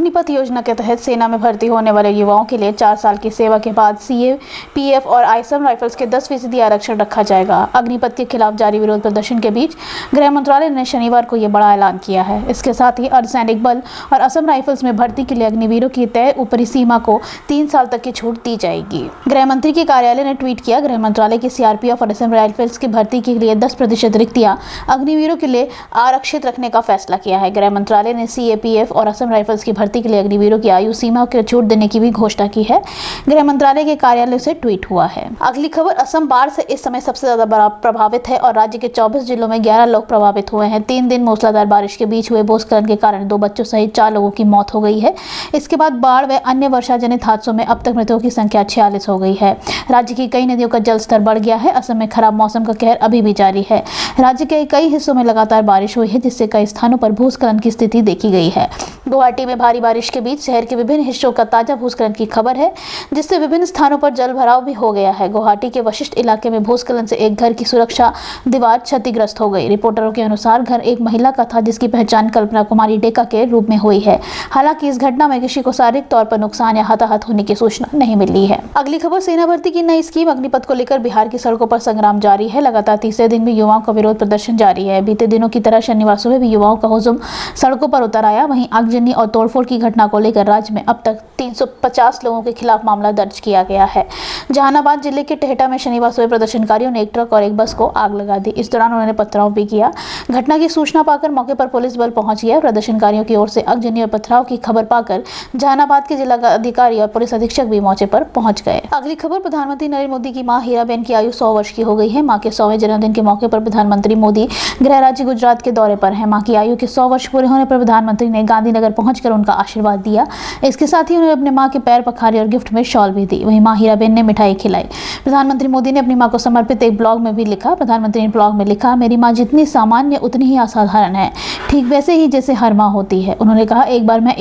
अग्निपथ योजना के तहत सेना में भर्ती होने वाले युवाओं के लिए 4 साल की सेवा के बाद सीएपीएफ और असम राइफल्स के 10% आरक्षण रखा जाएगा। अग्निपथ के खिलाफ जारी विरोध प्रदर्शन के बीच गृह मंत्रालय ने शनिवार को यह बड़ा ऐलान किया है। इसके साथ ही अर्धसैनिक बल और असम राइफल्स में भर्ती के लिए अग्निवीरों की तय ऊपरी सीमा को 3 साल तक की छूट दी जाएगी। गृह मंत्री के कार्यालय ने ट्वीट किया, गृह मंत्रालय की सीआरपीएफ और असम राइफल्स की भर्ती के लिए 10% रिक्तियां अग्निवीरों के लिए आरक्षित रखने का फैसला किया है। गृह मंत्रालय ने सीएपीएफ और असम राइफल्स की भर्ती के लिए अग्निवीरों की आयु सीमा को छूट देने की भी घोषणा की है। गृह मंत्रालय के कार्यालय से ट्वीट हुआ है। अगली खबर, असम बाढ़ से इस समय सबसे ज्यादा प्रभावित है और राज्य के 24 जिलों में 11 लोग प्रभावित हुए हैं। 3 दिन मूसलाधार बारिश के बीच हुए भूस्खलन के कारण 2 बच्चों सहित 4 लोगों की मौत हो गई है। इसके बाद बाढ़ व अन्य वर्षा जनित हादसों में अब तक मृतकों की संख्या 46 हो गई है। राज्य की कई नदियों का जलस्तर बढ़ गया है। असम में खराब मौसम का कहर अभी भी जारी है। राज्य के कई हिस्सों में लगातार बारिश हुई है, जिससे कई स्थानों पर भूस्खलन की स्थिति देखी गई है। गुवाहाटी में भारी बारिश के बीच शहर के विभिन्न हिस्सों का ताजा भूस्खलन की खबर है, जिससे विभिन्न स्थानों पर जल भराव भी हो गया है। गुवाहाटी के वशिष्ठ इलाके में भूस्खलन से एक घर की सुरक्षा दीवार क्षतिग्रस्त हो गई। रिपोर्टरों के अनुसार घर एक महिला का था, जिसकी पहचान कल्पना कुमारी डेका के रूप में हुई है। हालांकि इस घटना में किसी को शारीरिक तौर पर नुकसान या हताहत होने की सूचना नहीं मिली है। अगली खबर, सेना भर्ती की नई स्कीम अग्निपथ को लेकर बिहार की सड़कों पर संग्राम जारी है। लगातार तीसरे दिन भी युवाओं का विरोध प्रदर्शन जारी है। बीते दिनों की तरह शनिवार सुबह भी युवाओं का हुजूम सड़कों पर उतर आया। वहीं आगजनी और तोड़फोड़ की घटना को लेकर राज्य में अब तक 350 लोगों के खिलाफ मामला दर्ज किया गया है। जहानाबाद जिले के टेहटा में शनिवार सुबह प्रदर्शनकारियों ने एक ट्रक और एक बस को आग लगा दी। इस दौरान उन्होंने पथराव भी किया। घटना की सूचना पाकर मौके पर पुलिस बल पहुंच गया। प्रदर्शनकारियों की ओर से आगजनी और पथराव की खबर पाकर जहानाबाद के जिला अधिकारी और पुलिस अधीक्षक भी मौके पर पहुंच गए। अगली खबर, प्रधानमंत्री नरेंद्र मोदी की मां हीराबेन की आयु 100 वर्ष की हो गई है। मां के 100वें जन्मदिन के मौके पर प्रधानमंत्री मोदी गृह राज्य गुजरात के दौरे पर है। मां की आयु के 100 वर्ष पूरे होने पर प्रधानमंत्री ने गांधीनगर पहुंचकर उनका आशीर्वाद दिया। इसके साथ ही उन्होंने अपने मां के पैर पखारे और गिफ्ट में शॉल भी दी। वहीं मां हीराबेन ने मिठाई खिलाई। प्रधानमंत्री मोदी ने अपनी मां को समर्पित एक ब्लॉग में भी लिखा। प्रधानमंत्री ने ब्लॉग में लिखा, मेरी मां जितनी सामान्य उतनी ही असाधारण है, ठीक वैसे ही जैसे हर मां होती है। उन्होंने कहा, एक बार मैं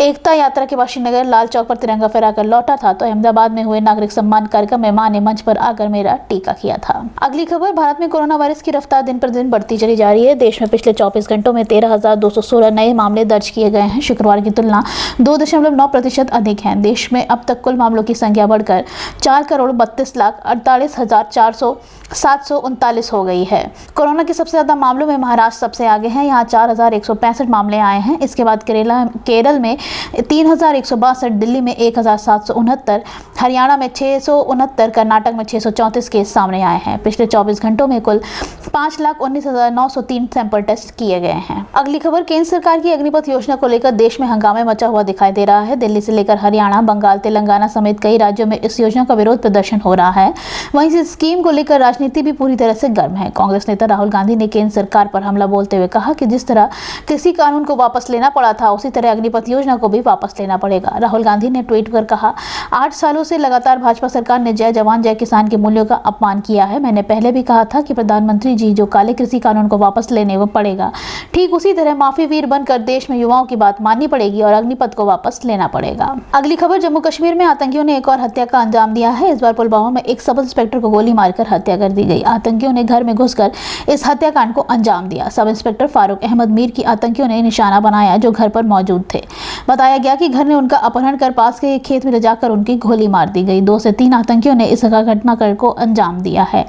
एकता यात्रा के वाशीनगर लाल चौक पर तिरंगा फहराकर लौटा था तो अहमदाबाद में हुए नागरिक सम्मान कार्यक्रम में मां ने मंच पर आकर मेरा टीका किया था। अगली खबर, भारत में कोरोना वायरस की रफ्तार दिन पर दिन बढ़ती चली जा रही है। देश में पिछले 24 घंटों में 13,216 नए मामले दर्ज किए गए हैं। शुक्रवार की तुलना 2.9% अधिक है। देश में अब तक कुल मामलों की संख्या बढ़कर 4,32,48,739 हो गई है। कोरोना के सबसे ज्यादा मामलों में महाराष्ट्र सबसे आगे है। यहाँ 4,165 मामले आए हैं। इसके बाद केरल में 3,162, दिल्ली में 1,769, हरियाणा में 669, कर्नाटक में 634 केस सामने आए हैं। पिछले 24 घंटों में कुल 5,19,903 सैंपल टेस्ट किए गए हैं। अगली खबर, केंद्र सरकार की अग्निपथ योजना को लेकर देश में हंगामे मचा हुआ दिखाई दे रहा है। दिल्ली से लेकर हरियाणा, बंगाल, तेलंगाना समेत कई राज्यों में इस योजना का विरोध प्रदर्शन हो रहा है। वहीं इस स्कीम को लेकर राजनीति भी पूरी तरह से गर्म है। कांग्रेस नेता राहुल गांधी ने केंद्र सरकार पर हमला बोलते हुए कहा कि जिस तरह कृषि कानून को वापस लेना पड़ा था, उसी तरह अग्निपथ योजना को भी वापस लेना पड़ेगा। राहुल गांधी ने ट्वीट कर कहा, 8 सालों से लगातार भाजपा सरकार ने जय जवान जय किसान के मूल्यों का अपमान किया है। मैंने पहले भी कहा था कि प्रधानमंत्री जी जो काले कृषि कानून को वापस लेने वो पड़ेगा, ठीक उसी तरह माफी वीर बनकर देश में युवाओं की बात माननी पड़ेगी और अग्निपथ को वापस लेना पड़ेगा। अगली खबर, जम्मू कश्मीर में आतंकियों ने एक और हत्या का अंजाम दिया है। इस बार पुलवामा में एक सब इंस्पेक्टर को गोली मारकर हत्या कर दी गई। आतंकियों ने घर में घुसकर इस हत्याकांड को अंजाम दिया। सब इंस्पेक्टर फारूक अहमद मीर की आतंकियों ने निशाना बनाया, जो घर पर मौजूद थे। बताया गया कि घर ने उनका अपहरण कर पास के खेत में ले जाकर उनकी गोली मार दी गई। 2 से 3 आतंकियों ने इस घटनाक्रम को अंजाम दिया है।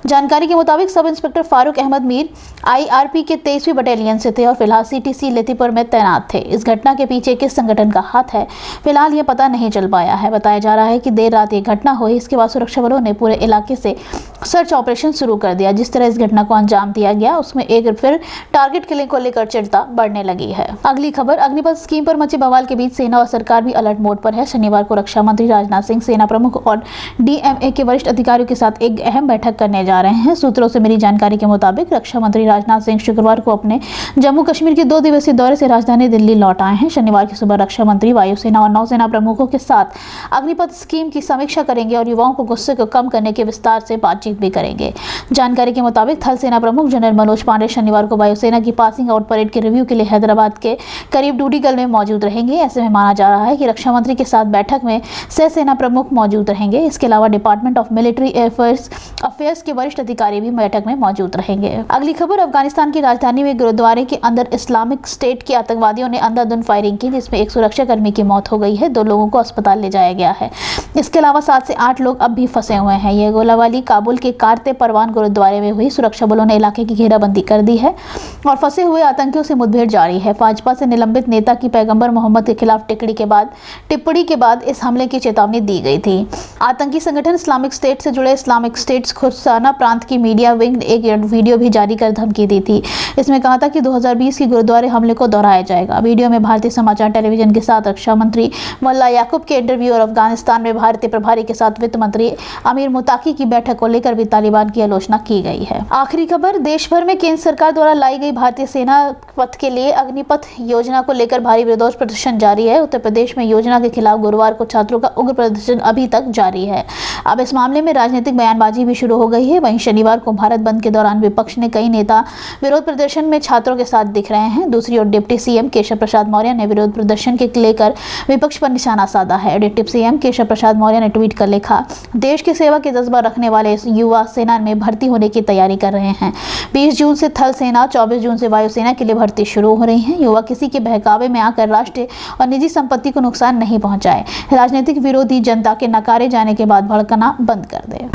जानकारी के मुताबिक sub inspector Farooq Ahmad Mir IRP के 23वीं बटालियन से थे और फिलहाल सीटीसी लेतीपुर में तैनात थे। इस घटना के पीछे किस संगठन का हाथ है, फिलहाल यह पता नहीं चल पाया है। बताया जा रहा है कि देर रात ये घटना हुई। इसके बाद सुरक्षा बलों ने पूरे इलाके से सर्च ऑपरेशन शुरू कर दिया। जिस तरह इस घटना को अंजाम दिया गया, उसमें एक फिर टारगेट किलिंग को लेकर चिंता बढ़ने लगी है। अगली खबर, अग्निपथ स्कीम पर मचे बवाल के बीच सेना और सरकार भी अलर्ट मोड पर है। शनिवार को रक्षा मंत्री राजनाथ सिंह सेना प्रमुख और डीएमए के वरिष्ठ अधिकारियों के साथ एक अहम बैठक करने जा रहे हैं। सूत्रों से मिली जानकारी के मुताबिक रक्षा मंत्री राजनाथ सिंह शुक्रवार को अपने जम्मू कश्मीर के 2 दिवसीय दौरे से राजधानी दिल्ली लौट आए हैं। शनिवार की सुबह रक्षा मंत्री वायुसेना और नौसेना प्रमुखों के साथ अग्निपथ स्कीम की समीक्षा करेंगे और युवाओं को गुस्से को कम करने के विस्तार से बातचीत भी करेंगे। जानकारी के मुताबिक थल सेना प्रमुख जनरल मनोज पांडे शनिवार को वायुसेना की पासिंग आउट परेड के रिव्यू के लिए हैदराबाद के करीब डूडीगल में मौजूद रहेंगे। ऐसे में माना जा रहा है कि रक्षा मंत्री के साथ बैठक में सह सेना प्रमुख मौजूद रहेंगे। इसके अलावा डिपार्टमेंट ऑफ मिलिट्री अफेयर्स के वरिष्ठ अधिकारी भी बैठक में मौजूद रहेंगे। अगली खबर, अफगानिस्तान की राजधानी में गुरुद्वारे के अंदर इस्लामिक स्टेट के आतंकवादियों ने अंधाधुंध फायरिंग की, जिसमें एक सुरक्षाकर्मी की मौत हो गई है। 2 लोगों को अस्पताल ले जाया गया है। इसके अलावा 7 से 8 लोग अब भी फंसे हुए हैं। यह गोलाबारी काबुल के कारते परवान गुरुद्वारे में हुई। सुरक्षा बलों ने इलाके की घेराबंदी कर दी है और फंसे हुए आतंकियों से मुठभेड़ जारी है। भाजपा से निलंबित नेता की पैगंबर मोहम्मद के खिलाफ टिप्पणी के बाद इस हमले की चेतावनी दी गई थी। आतंकी संगठन इस्लामिक स्टेट से जुड़े इस्लामिक स्टेट्स खुर्साना प्रांत की मीडिया विंग ने एक वीडियो भी जारी कर धमकी दी थी। इसमें कहा था कि 2020 के गुरुद्वारे हमले को दोहराया जाएगा। वीडियो में भारतीय समाचार टेलीविजन के साथ रक्षा मंत्री मुल्ला याकूब के इंटरव्यू और अफगानिस्तान में भारतीय प्रभारी के साथ वित्त मंत्री अमीर मुताकी की बैठक को लेकर भी तालिबान की आलोचना की गई है। आखिरी खबर, देश भर में केंद्र सरकार द्वारा लाई गई भारतीय सेना पथ के लिए अग्निपथ योजना को लेकर भारी विरोध प्रदर्शन जारी है। उत्तर प्रदेश में योजना के खिलाफ गुरुवार को छात्रों का उग्र प्रदर्शन अभी तक जारी है। अब इस मामले में राजनीतिक बयानबाजी भी शुरू हो गई है। वहीं शनिवार को भारत बंद के दौरान विपक्ष ने कई नेता विरोध प्रदर्शन में छात्रों के साथ दिख रहे हैं। दूसरी ओर डिप्टी सीएम केशव प्रसाद मौर्य ने विरोध प्रदर्शन के लेकर विपक्ष पर निशाना साधा है। डिप्टी सीएम केशव प्रसाद मौर्य ने ट्वीट कर लिखा, देश की सेवा के जज्बा रखने वाले इस युवा सेना में भर्ती होने की तैयारी कर रहे हैं। 20 जून से थल सेना, 24 जून से वायुसेना के लिए भर्ती शुरू हो रही है। युवा किसी के बहकावे में आकर राष्ट्रीय और निजी संपत्ति को नुकसान नहीं पहुंचाए। राजनीतिक विरोधी जनता के नकारे जाने के बाद भड़कना बंद कर दे।